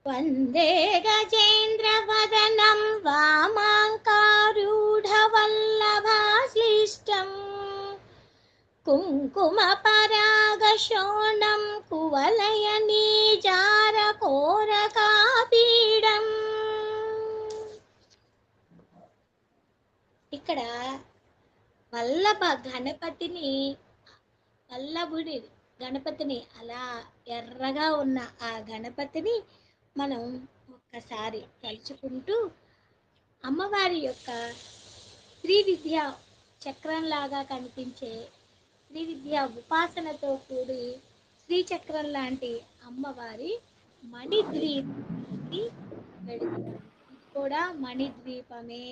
వందే గజేంద్రవదనం వామాంకారూఢవల్లభాశ్లిష్టం కుంకుమపరాగశోణం కువలయనీజారకోరకాపీడం. ఇక్కడ వల్లభ గణపతిని, వల్లభుడి గణపతిని, అలా ఎర్రగా ఉన్న ఆ గణపతిని మనం ఒక్కసారి తలుచుకుంటూ అమ్మవారి యొక్క శ్రీ విద్య చక్రంలాగా కనిపించే శ్రీ విద్య ఉపాసనతో కూడి శ్రీచక్రం లాంటి అమ్మవారి మణిద్వీపానికి వెళుతున్నాం. ఇది కూడా మణిద్వీపమే.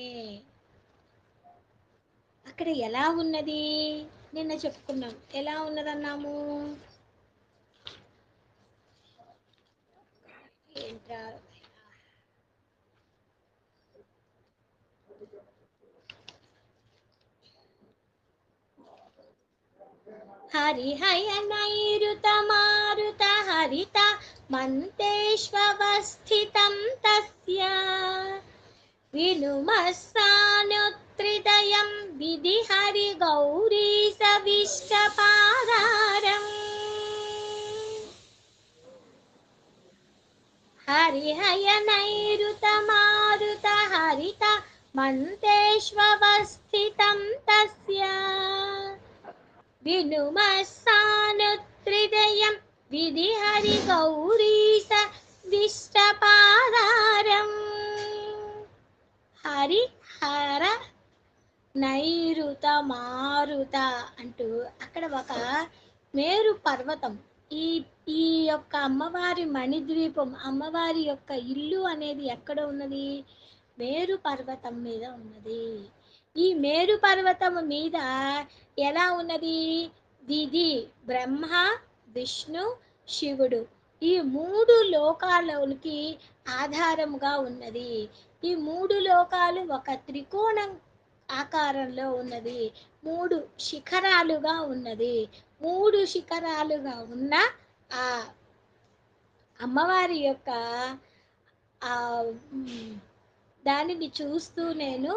అక్కడ ఎలా ఉన్నది? నిన్న చెప్పుకున్నాం. ఎలా ఉన్నదన్నాము? ఏంట్రా హరిహయ నైరుత మారుత హరిత మంతేష్వస్థితం తస్య వినుమస్సానుత్రిదయం విధి హరి గౌరీ సవిష్టపాదారం. హరిహయ నైరుత మారుత హరిత మంతేష్వస్థితం తస్య వినుమస్సానుత్రిదయం విధి హరి గౌరీ సవిష్టపాదారం. హరి హర నైరుత మారుత అంటూ అక్కడ ఒక మేరు పర్వతం, ఈ ఈ యొక్క అమ్మవారి మణిద్వీపం, అమ్మవారి యొక్క ఇల్లు అనేది ఎక్కడ ఉన్నది? మేరు పర్వతం మీద ఉన్నది. ఈ మేరు పర్వతం మీద ఎలా ఉన్నది? దిది బ్రహ్మ, విష్ణు, శివుడు, ఈ మూడు లోకాలకి ఆధారముగా ఉన్నది. ఈ మూడు లోకాలు ఒక త్రికోణం ఆకారంలో ఉన్నది. మూడు శిఖరాలుగా ఉన్నది. మూడు శిఖరాలుగా ఉన్న ఆ అమ్మవారి యొక్క ఆ దానిని చూస్తూ నేను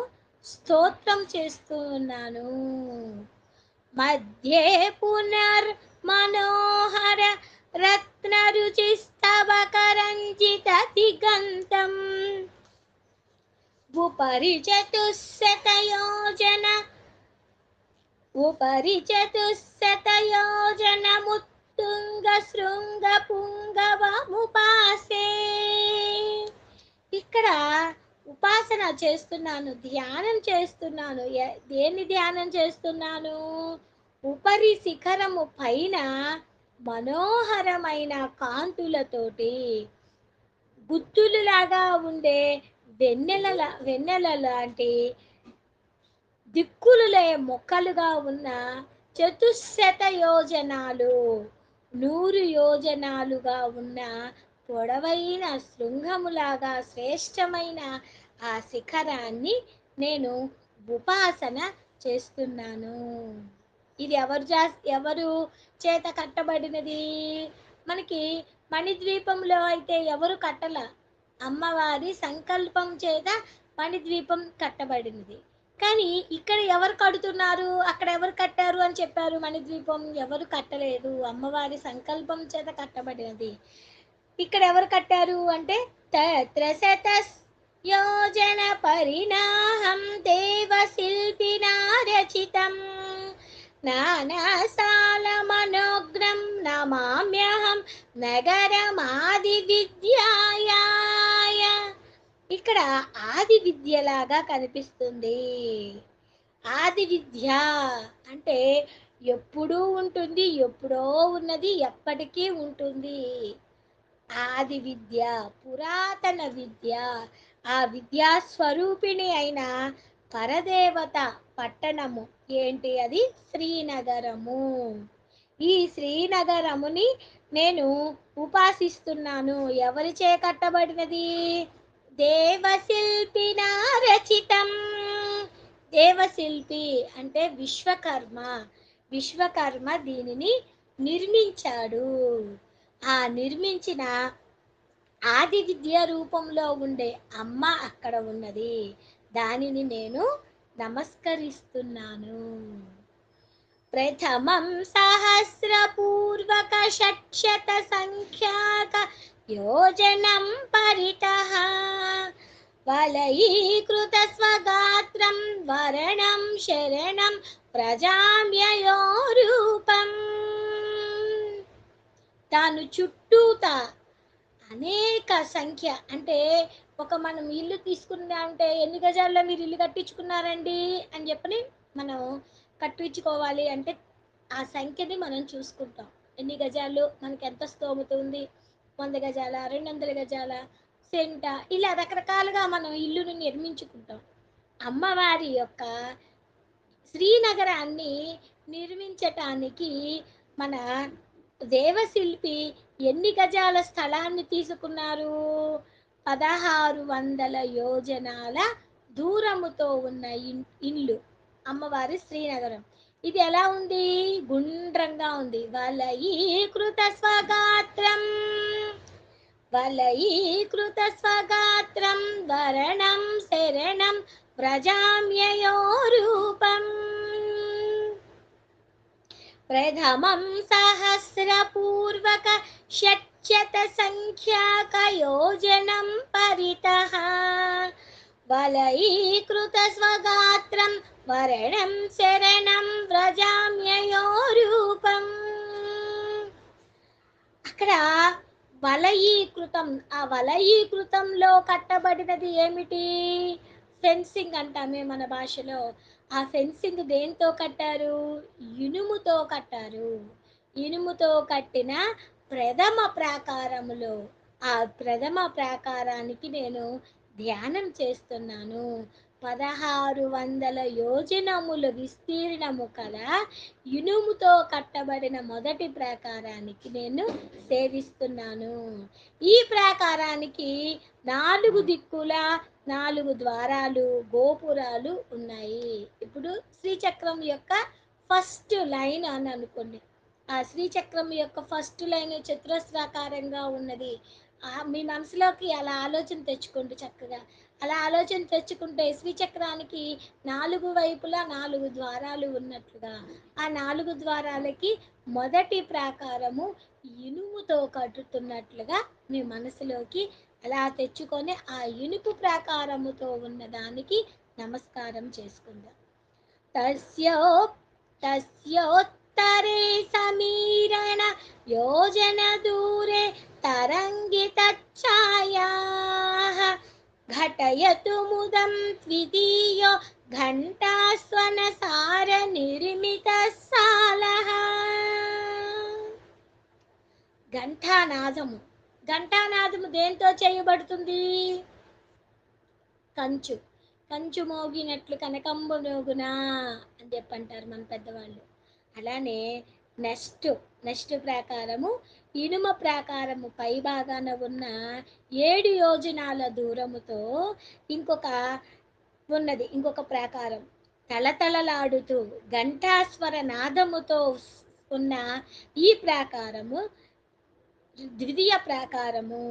స్తోత్రం చేస్తూ ఉన్నాను. మధ్యే పునర్ మనోహర రత్న రుచిస్తవకరంజిత దిగంతం ఉపరి చతుశతయోజన ముత్తుంగ శృంగ పుంగవముపాసే. ఇక్కడ ఉపాసన చేస్తున్నాను, ధ్యానం చేస్తున్నాను. దేన్ని ధ్యానం చేస్తున్నాను? ఉపరి శిఖరము పైన మనోహరమైన కాంతులతోటి గుత్తులులాగా ఉండే వెన్నెల లాంటి దిక్కులులే మొక్కలుగా ఉన్న 400 యోజనాలు 100 యోజనాలుగా ఉన్న పొడవైన శృంగములాగా శ్రేష్టమైన ఆ శిఖరాన్ని నేను ఉపాసన చేస్తున్నాను. ఇది ఎవరు చేత కట్టబడినది? మనకి మణిద్వీపంలో అయితే ఎవరు కట్టల, అమ్మవారి సంకల్పం చేత మణిద్వీపం కట్టబడినది. కానీ ఇక్కడ ఎవరు కడుతున్నారు? అక్కడ ఎవరు కట్టారు అని చెప్పారు? మణిద్వీపం ఎవరు కట్టలేదు, అమ్మవారి సంకల్పం చేత కట్టబడినది. ఇక్కడ ఎవరు కట్టారు అంటే 300 యోజన పరిణాహం దేవశిల్పినా రచితం నానాసాల మనోగ్రం నమామ్యహం నగరమాది విద్యాయ. ఇక్కడ ఆది విద్యలాగా కనిపిస్తుంది. ఆది విద్య అంటే ఎప్పుడూ ఉంటుంది, ఎప్పుడో ఉన్నది, ఎప్పటికీ ఉంటుంది. ఆది విద్య, పురాతన విద్య, ఆ విద్యా స్వరూపిణి అయిన పరదేవత పట్టణము ఏంటి? అది శ్రీనగరము. ఈ శ్రీనగరముని నేను ఉపాసిస్తున్నాను. ఎవరిచే కట్టబడినది? దేవశిల్పినా రచితం. దేవశిల్పి అంటే విశ్వకర్మ. విశ్వకర్మ దీనిని నిర్మించాడు. ఆ నిర్మించిన ఆది విద్య రూపంలో ఉండే అమ్మ అక్కడ ఉన్నది. దానిని నేను నమస్కరిస్తున్నాను. ప్రథమం సహస్రపూర్వక షట్శత సంఖ్యాక యోజనం పరితః వలయీకృత స్వగాత్రం వరణం శరణం ప్రజామ్యయో రూపం. తాను చుట్టూత అనేక సంఖ్య, అంటే మనం ఇల్లు తీసుకున్నా అంటే ఎన్ని గజాల్లో మీరు ఇల్లు కట్టించుకున్నారండి అని చెప్పని మనం కట్టించుకోవాలి అంటే ఆ సంఖ్యని మనం చూసుకుంటాం. ఎన్ని గజాలు, మనకి ఎంత స్తోమత ఉంది, 100 గజాల, 200 గజాల, సెంట, ఇలా రకరకాలుగా మనం ఇల్లును నిర్మించుకుంటాం. అమ్మవారి యొక్క శ్రీనగరాన్ని నిర్మించటానికి మన దేవశిల్పి ఎన్ని గజాల స్థలాన్ని తీసుకున్నారు? 1600 యోజనాల దూరముతో ఉన్న ఇల్లు అమ్మవారి శ్రీనగరం. ఇది ఎలా ఉంది? గుండ్రంగా ఉంది. వలయీకృత స్వగాత్రం వలయీకృత స్వగాత్రం వరణం శరణం వ్రజామ్యయో రూపం. ప్రథమం సహస్రపూర్వక షట్శత సంఖ్యాక యోజనం పరితః వలయీకృత స్వగాత్రం వరణం శరణం వ్రజామ్యయో రూపం. అక్కడ వలయీకృతం, ఆ వలయీకృతంలో కట్టబడినది ఏమిటి? ఫెన్సింగ్ అంటామే మన భాషలో. ఆ ఫెన్సింగ్ దేంతో కట్టారు? ఇనుముతో కట్టారు. ఇనుముతో కట్టిన ప్రథమ ప్రాకారములో, ఆ ప్రథమ ప్రాకారానికి నేను ధ్యానం చేస్తున్నాను. 1600 యోజనములు విస్తీర్ణము కల ఇనుముతో కట్టబడిన మొదటి ప్రాకారానికి నేను సేవిస్తున్నాను. ఈ ప్రాకారానికి 4 దిక్కుల 4 ద్వారాలు, గోపురాలు ఉన్నాయి. ఇప్పుడు శ్రీచక్రం యొక్క ఫస్ట్ లైన్ అని అనుకోండి. ఆ శ్రీచక్రం యొక్క ఫస్ట్ లైన్ చతురస్రాకారంగా ఉన్నది. మీ మనసులోకి అలా ఆలోచన తెచ్చుకోండి చక్కగా. అలా ఆలోచన తెచ్చుకుంటే శ్రీచక్రానికి 4 వైపులా 4 ద్వారాలు ఉన్నట్లుగా, ఆ 4 ద్వారాలకి మొదటి ప్రాకారము ఇనుముతో కట్టుతున్నట్లుగా మీ మనసులోకి అలా తెచ్చుకొని ఆ ఇనుపు ప్రాకారముతో ఉన్న దానికి నమస్కారం చేసుకుందాం. తస్యోత్తరే సమీరణ యోజన దూరే తరంగిత ఛాయా ఘటయతు ముదం ద్వితీయో ఘంటాస్వన సార నిర్మిత సాలః. ఘంటానాదము, ఘంటానాదము దేంతో చేయబడుతుంది? కంచు. కంచు మోగినట్లు కనకంబు మోగునా అని చెప్పంటారు మన పెద్దవాళ్ళు. అలానే నెక్స్ట్ ప్రాకారము ఇనుమ ప్రాకారము పై భాగాన ఉన్న 7 యోజనాల దూరముతో ఇంకొక ప్రాకారం తలతలలాడుతూ ఘంటాస్వర నాదముతో ఉన్న ఈ ప్రాకారము ద్వితీయ ప్రాకారము.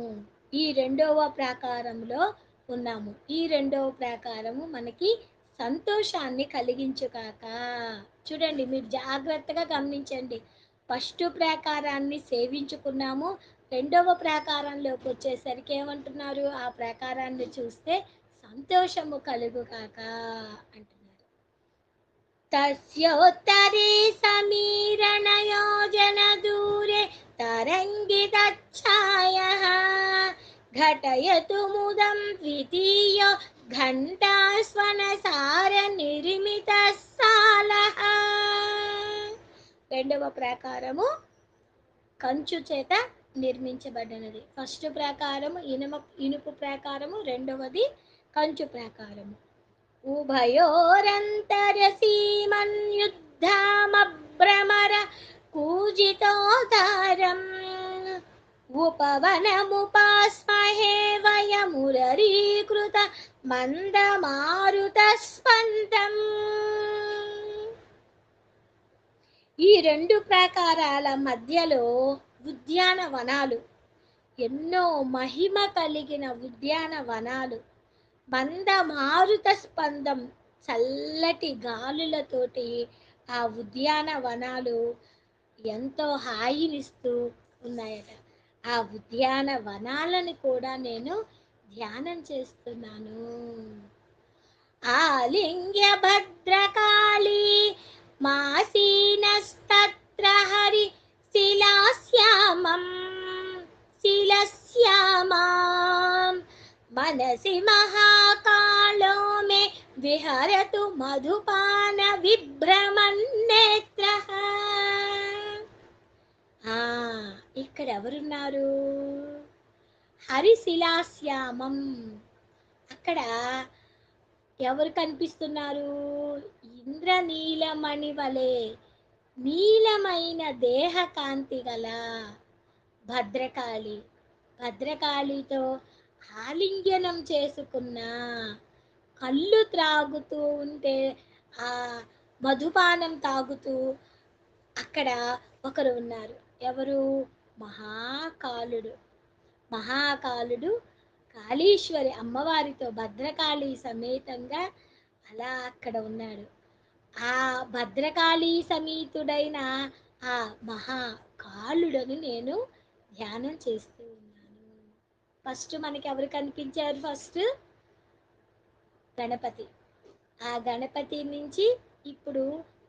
ఈ రెండవ ప్రాకారంలో ఉన్నాము. ఈ రెండవ ప్రాకారము మనకి సంతోషాన్ని కలిగించుగాక. చూడండి, మీరు జాగ్రత్తగా గమనించండి. ఫస్ట్ ప్రాకారాన్ని సేవించుకున్నాము. రెండవ ప్రాకారంలోకి వచ్చేసరికి ఏమంటున్నారు? ఆ ప్రాకారాన్ని చూస్తే సంతోషము కలుగుగాక అంటున్నారు. తస్యోత్తరే సమీరణ యోజన దూరే తరంగిత ఛాయః ఘటయతు ముదం ద్వితీయో ఘంటాస్వన సార నిర్మిత సాలః. రెండవ ప్రాకారము కంచు చేత నిర్మించబడినది. ఫస్ట్ ప్రాకారము ఇనుపు ప్రాకారము, రెండవది కంచు ప్రాకారము. ఉభయోరంతర సీమన్యుద్ధామభ్రమర కూజితోదరం ఉపవనముపాస్మహే వయమురరీకృత మందమారుత స్పందం. ఈ రెండు ప్రాకారాల మధ్యలో ఉద్యానవనాలు, ఎన్నో మహిమ కలిగిన ఉద్యానవనాలు, మంద మారుత స్పందం, చల్లటి గాలులతోటి ఆ ఉద్యానవనాలు ఎంతో హాయినిస్తూ ఉన్నాయట. ఆ ఉద్యానవనాలను కూడా నేను ధ్యానం చేస్తున్నాను. ఆలింగ్య భద్రకాళీ మాసీనస్తత్ర హరి శిలాశ్యామం శిలశ్యామాం మనసి మహాకాళో మే విహరతు మధుపాన విభ్రమన్నేత్రః. ఇక్కడ ఎవరున్నారు? హరిశిలాశ్యామం. అక్కడ ఎవరు కనిపిస్తున్నారు? ఇంద్రనీలమణి వలె నీలమైన దేహకాంతి గల భద్రకాళి. భద్రకాళితో ఆలింగనం చేసుకున్న, కళ్ళు త్రాగుతూ ఉంటే ఆ మధుపానం తాగుతూ అక్కడ ఒకరు ఉన్నారు. ఎవరు? మహాకాలుడు. మహాకాలుడు కాళీశ్వరి అమ్మవారితో భద్రకాళి సమేతంగా అలా అక్కడ ఉన్నాడు. ఆ భద్రకాళి సమేతుడైన ఆ మహాకాలుడని నేను ధ్యానం చేస్తూ ఉన్నాను. ఫస్ట్ మనకి ఎవరు కనిపించారు? ఫస్ట్ గణపతి. ఆ గణపతి నుంచి ఇప్పుడు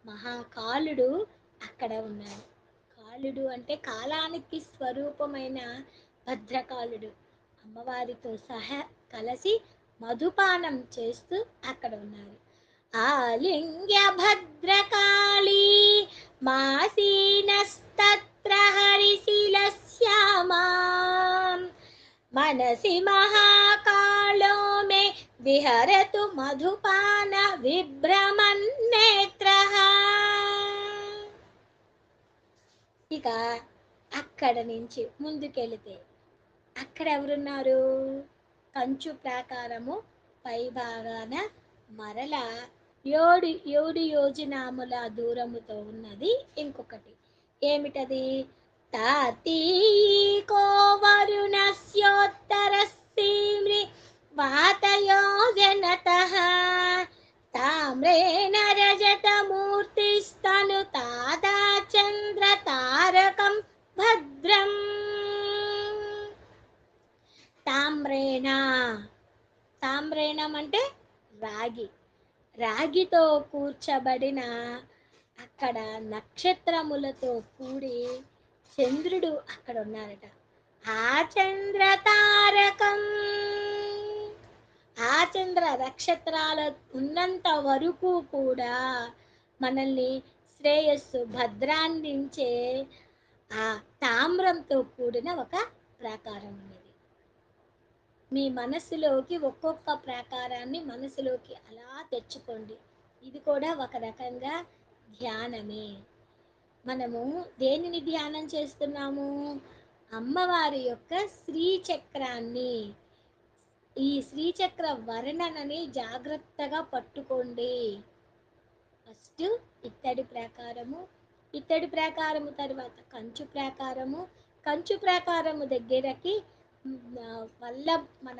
మహాకాలుడు అక్కడ ఉన్నాడు. కాలుడు అంటే కాలానికి స్వరూపమైన భద్రకాలుడు అమ్మవారితో సహా కలిసి మధుపానం చేస్తూ అక్కడ ఉన్నారు. ఆలింగ్య భద్రకాళీ మాసీనస్తత్ర హరిశిలశ్యామాం మనసి మహాకాళో మే విహరతు మధుపాన విభ్రమన్నేత్రః. ఇక అక్కడ నుంచి ముందుకెళితే అక్కడ ఎవరున్నారు? కంచు ప్రాకారము పై భాగాన మరల 7 యోజనాముల దూరముతో ఉన్నది ఇంకొకటి. ఏమిటది? తాతీకో వరుణస్యోత్తరస్సీమ్రి వాతయోజనతః తామ్రేణ రజతమూర్తిస్తను తాదా చంద్ర తారకం భద్రం. తామ్రేణ. తామ్రేణం అంటే రాగి. రాగితో కూర్చబడిన అక్కడ నక్షత్రములతో కూడి చంద్రుడు అక్కడ ఉన్నారట. ఆ చంద్ర తారకం. ఆ చంద్ర నక్షత్రాల ఉన్నంత వరకు కూడా మనల్ని శ్రేయస్సు భద్రాన్నించే ఆ తామ్రంతో కూడిన ఒక ప్రాకారం ఉన్నది. మీ మనసులోకి ఒక్కొక్క ప్రాకారాన్ని మనసులోకి అలా తెచ్చుకోండి. ఇది కూడా ఒక రకంగా ధ్యానమే. మనము దేనిని ధ్యానం చేస్తున్నాము? అమ్మవారి యొక్క శ్రీచక్రాన్ని. ఈ శ్రీచక్ర వర్ణనని జాగ్రత్తగా పట్టుకోండి. ఫస్ట్ ఇత్తడి ప్రాకారము, ఇత్తడి ప్రాకారము తర్వాత కంచు ప్రాకారము, కంచు ప్రాకారము దగ్గరకి వల్ల మన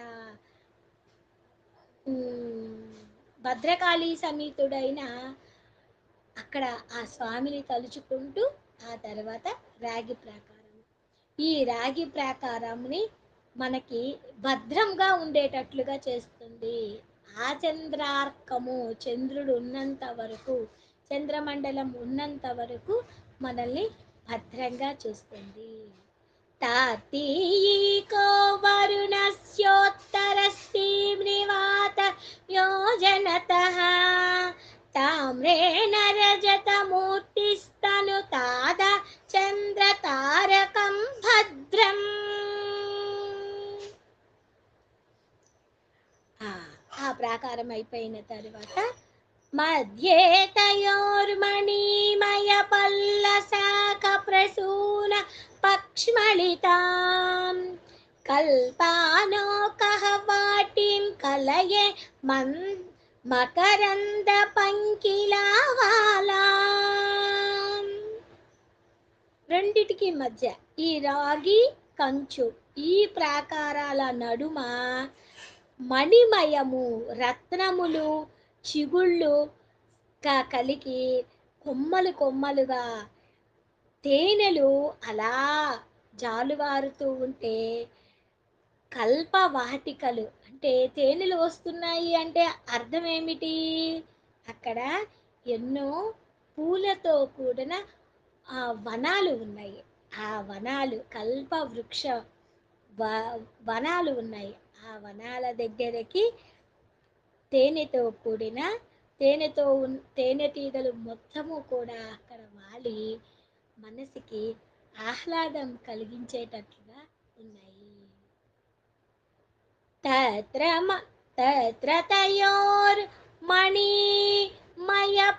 భద్రకాళి సమేతుడైన అక్కడ ఆ స్వామిని తలుచుకుంటూ ఆ తర్వాత రాగి ప్రాకారం. ఈ రాగి ప్రాకారంని మనకి భద్రంగా ఉండేటట్లుగా చేస్తుంది. ఆ చంద్రార్కము, చంద్రుడు ఉన్నంత వరకు, చంద్రమండలం ఉన్నంత వరకు మనల్ని భద్రంగా చూస్తుంది. తాతీకో వరుణస్యోత్తరస్సీమ్నివాత యోజనతః తామ్రేణ రజతమూర్తిస్తను తాదా చంద్ర తారకం భద్రం. ఆ ప్రాకారం అయిపోయిన తర్వాత మధ్యే తయోర్మణిమయ పల్ల శాఖ ప్రసూన పక్ష్మళితాం కల్పానోకః వాటిం కలయే మకరంద పంకిలావాలాం. రెండిటికి మధ్య ఈ రాగి కంచు ఈ ప్రాకారాల నడుమ మణిమయము రత్నములు చిగుళ్ళు కలిగి కొమ్మలు కొమ్మలుగా తేనెలు అలా జాలువారుతూ ఉంటే కల్పవాటికలు అంటే తేనెలు వస్తున్నాయి అంటే అర్థం ఏమిటి? అక్కడ ఎన్నో పూలతో కూడిన వనాలు ఉన్నాయి. ఆ వనాలు కల్ప వృక్ష వనాలు ఉన్నాయి. ఆ వనాల దగ్గరికి తేనెతో కూడిన తేనెటీగలు మొత్తము కూడా అక్కడ వాలి మనసుకి ఆహ్లాదం కలిగించేటట్లుగా ఉన్నాయి. తత్ర తయోర్మణిమయ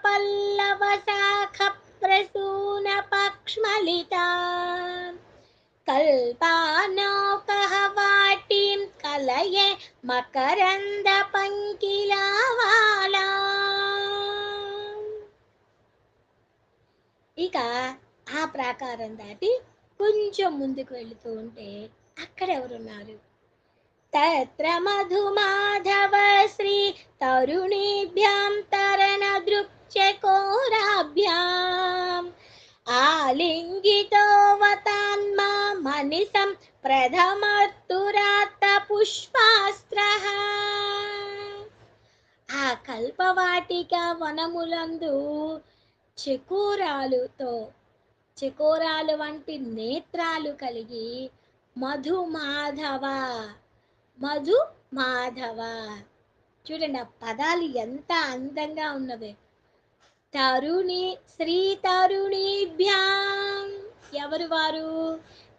పల్లవ శాఖ ప్రసూన పక్ష్మలితా కల్పానౌకః వాటిం కలయే మకరంద పంకిలవాలా. ఇక ఆ ప్రాకారం దాటి కొంచెం ముందుకు వెళుతూ ఉంటే అక్కడ ఎవరున్నారు? తత్ర మధుమాధవ శ్రీ తరుణీభ్యాం తరణ దృక్చకోరాభ్యాం ఆలింగితోవతాన్మా మనిసం ప్రథమర్తురాత్త పుష్పాస్త్రః. ఆ కల్పవాటిక వనములందు చెకోరాలు వంటి నేత్రాలు కలిగి మధుమాధవ మధుమాధవ చూడండి, ఆ పదాలు ఎంత అందంగా ఉన్నవే. శ్రీ తరుణీభ్యాం ఎవరు వారు?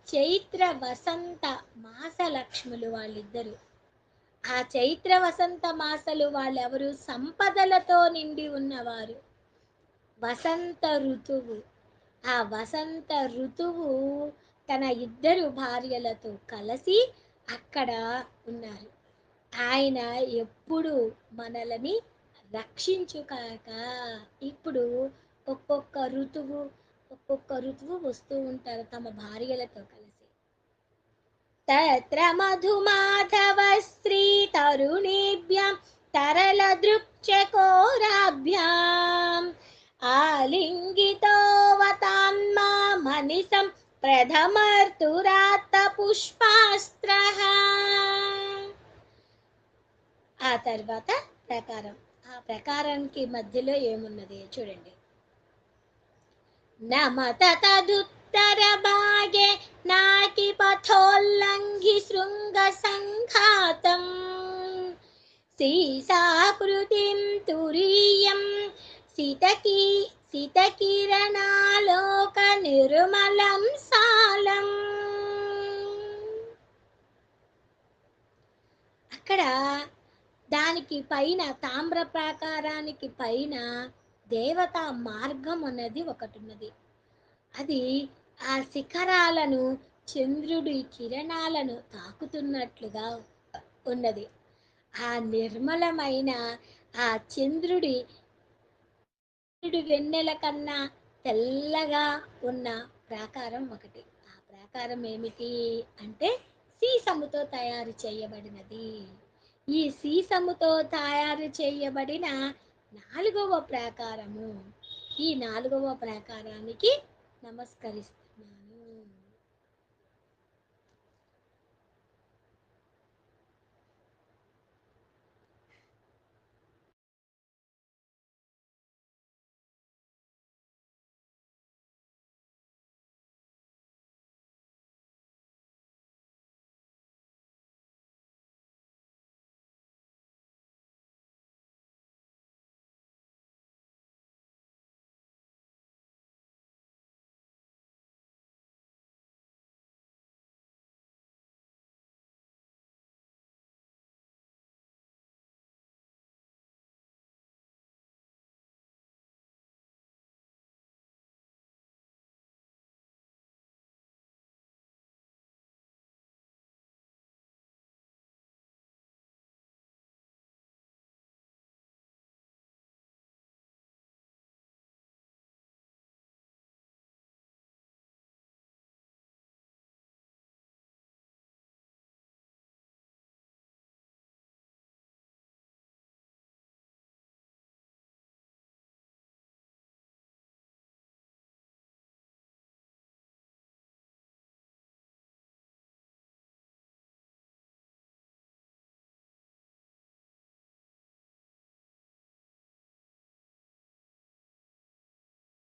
చైత్ర వసంత మాస లక్ష్ములు వాళ్ళిద్దరు. ఆ చైత్ర వసంత మాసలు వాళ్ళెవరు? సంపదలతో నిండి ఉన్నవారు. వసంత ఋతువు, ఆ వసంత ఋతువు తన ఇద్దరు భార్యలతో కలిసి అక్కడ ఉన్నారు. ఆయన ఎప్పుడు మనలని రక్షించుకాక. ఇప్పుడు ఒక్కొక్క ఋతువు వస్తూ ఉంటారు తమ భార్యలతో కలిసి. తత్ర మధుమాధవ శ్రీ తరుణీభ్యాం తరళ దృక్చకోరాభ్యాం ఆలింగితోవతాన్మా మనిసం ప్రథమర్తురాత్త పుష్పాస్త్రః. ఆ తర్వాత ప్రకారం, ఆ ప్రకారానికి మధ్యలో ఏమున్నది చూడండి. నమత తదుత్తర భాగే నాకి పథోల్లంఘి శృంగ సంఘాతం సీసాకృతిం తురీయం సితకిరణాలోక నిర్మలం సాలం. అక్కడ దానికి పైన తామ్ర ప్రాకారానికి పైన దేవతా మార్గం అన్నది ఒకటి ఉన్నది. అది ఆ శిఖరాలను చంద్రుడి కిరణాలను తాకుతున్నట్లుగా ఉన్నది. ఆ నిర్మలమైన ఆ చంద్రుడి వెన్నెల కన్నా తెల్లగా ఉన్న ప్రాకారం ఒకటి. ఆ ప్రాకారం ఏమిటి అంటే సీసముతో తయారు చేయబడినది. ఈ సీసముతో తయారు చేయబడిన 4వ ప్రాకారము. ఈ 4వ ప్రాకారానికి నమస్కరిస్తూ